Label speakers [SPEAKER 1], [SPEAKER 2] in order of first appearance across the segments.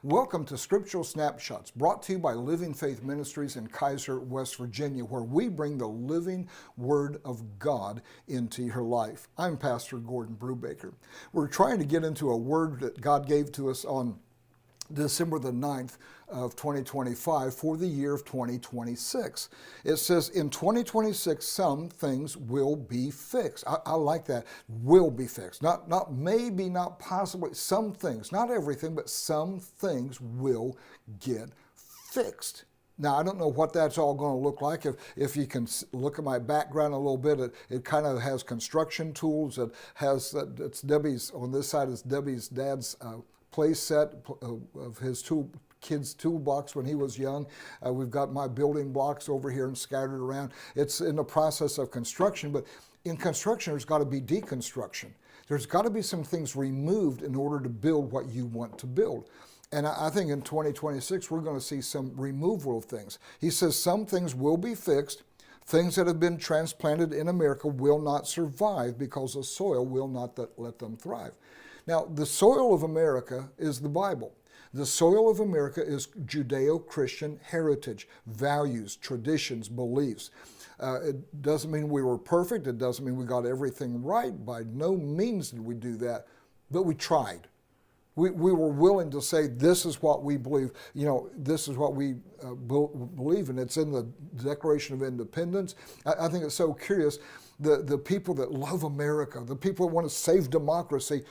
[SPEAKER 1] Welcome to Scriptural Snapshots, brought to you by Living Faith Ministries in Kaiser, West Virginia, where we bring the living Word of God into your life. I'm Pastor Gordon Brubaker. We're trying to get into a word that God gave to us on December the 9th of 2025 for the year of 2026. It says in 2026, some things will be fixed. I like that. Will be fixed. Not maybe, not possibly. Some things, not everything, but some things will get fixed. Now, I don't know what that's all going to look like. If you can look at my background a little bit, it kind of has construction tools. It has, it's Debbie's, on this side is Debbie's dad's play set of his kids' toolbox when he was young. We've got my building blocks over here and scattered around. It's in the process of construction, but in construction there's got to be deconstruction. There's got to be some things removed in order to build what you want to build. And I think in 2026 we're going to see some removal of things. He says some things will be fixed. Things that have been transplanted in America will not survive because the soil will not let them thrive. Now, the soil of America is the Bible. The soil of America is Judeo-Christian heritage, values, traditions, beliefs. It doesn't mean we were perfect. It doesn't mean we got everything right. By no means did we do that, but we tried. We were willing to say, this is what we believe, this is what we believe, and it's in the Declaration of Independence. I think it's so curious, the people that love America, the people that want to save democracy,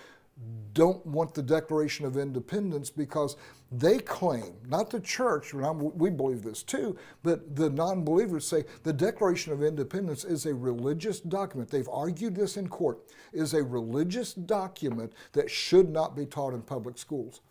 [SPEAKER 1] don't want the Declaration of Independence because they claim, not the church, we believe this too, but the non-believers say the Declaration of Independence is a religious document. They've argued this in court, is a religious document that should not be taught in public schools.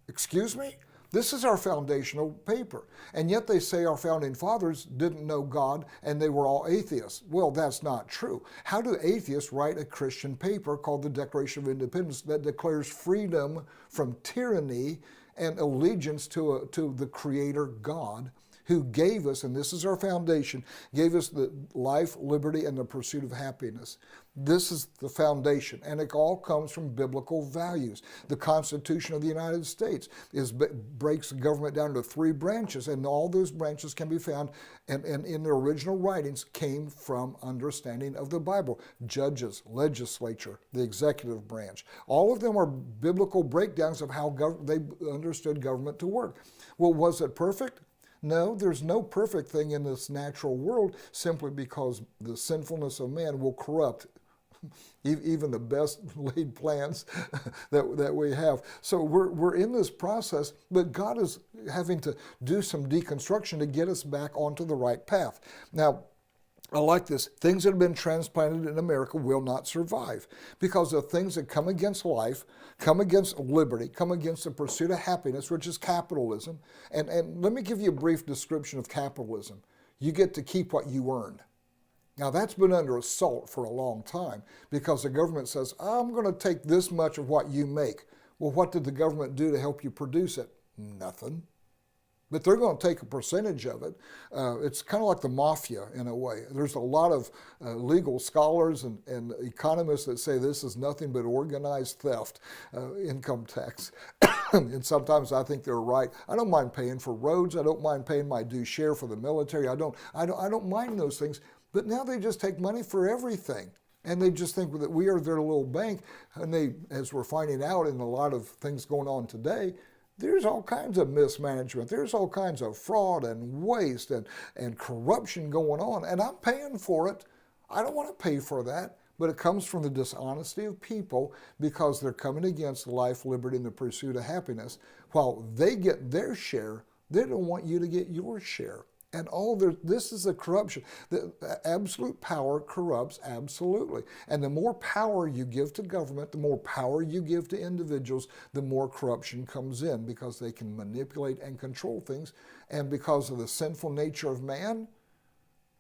[SPEAKER 1] Excuse me? This is our foundational paper. And yet they say our founding fathers didn't know God and they were all atheists. Well, that's not true. How do atheists write a Christian paper called the Declaration of Independence that declares freedom from tyranny and allegiance to the Creator God who gave us, and this is our foundation, gave us the life, liberty, and the pursuit of happiness. This is the foundation, and it all comes from biblical values. The Constitution of the United States breaks the government down to 3 branches, and all those branches can be found, and in their original writings came from understanding of the Bible. Judges, legislature, the executive branch. All of them are biblical breakdowns of how they understood government to work. Well, was it perfect? No, there's no perfect thing in this natural world simply because the sinfulness of man will corrupt even the best laid plans that we have. So we're in this process, but God is having to do some deconstruction to get us back onto the right path. Now, I like this. Things that have been transplanted in America will not survive because the things that come against life, come against liberty, come against the pursuit of happiness, which is capitalism. And let me give you a brief description of capitalism. You get to keep what you earned. Now that's been under assault for a long time because the government says, I'm going to take this much of what you make. Well, what did the government do to help you produce it? Nothing. But they're going to take a percentage of it. It's kind of like the mafia in a way. There's a lot of legal scholars and economists that say this is nothing but organized theft, income tax. And sometimes I think they're right. I don't mind paying for roads. I don't mind paying my due share for the military. I don't mind those things. But now they just take money for everything. And they just think that we are their little bank. And they, as we're finding out in a lot of things going on today, there's all kinds of mismanagement. There's all kinds of fraud and waste and corruption going on. And I'm paying for it. I don't want to pay for that. But it comes from the dishonesty of people because they're coming against life, liberty, and the pursuit of happiness. While they get their share, they don't want you to get your share. And this is a corruption. The absolute power corrupts absolutely. And the more power you give to government, the more power you give to individuals, the more corruption comes in because they can manipulate and control things. And because of the sinful nature of man,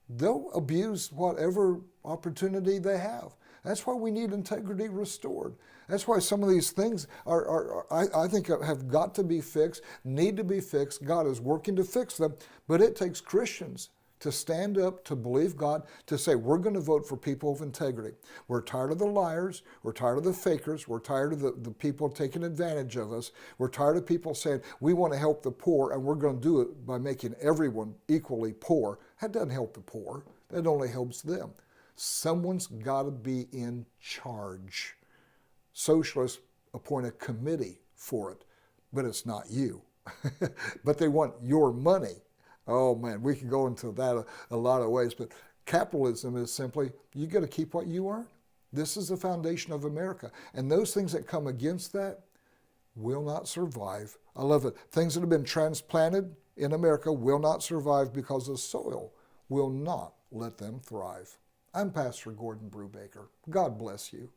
[SPEAKER 1] they'll abuse whatever opportunity they have. That's why we need integrity restored. That's why some of these things I think have got to be fixed, need to be fixed. God is working to fix them, but it takes Christians to stand up, to believe God, to say, we're going to vote for people of integrity. We're tired of the liars. We're tired of the fakers. We're tired of the people taking advantage of us. We're tired of people saying, we want to help the poor, and we're going to do it by making everyone equally poor. That doesn't help the poor. That only helps them. Someone's got to be in charge. Socialists appoint a committee for it, but it's not you. But they want your money. Oh man, we can go into that a lot of ways, but capitalism is simply, you got to keep what you earn. This is the foundation of America. And those things that come against that will not survive. I love it. Things that have been transplanted in America will not survive because the soil will not let them thrive. I'm Pastor Gordon Brubaker. God bless you.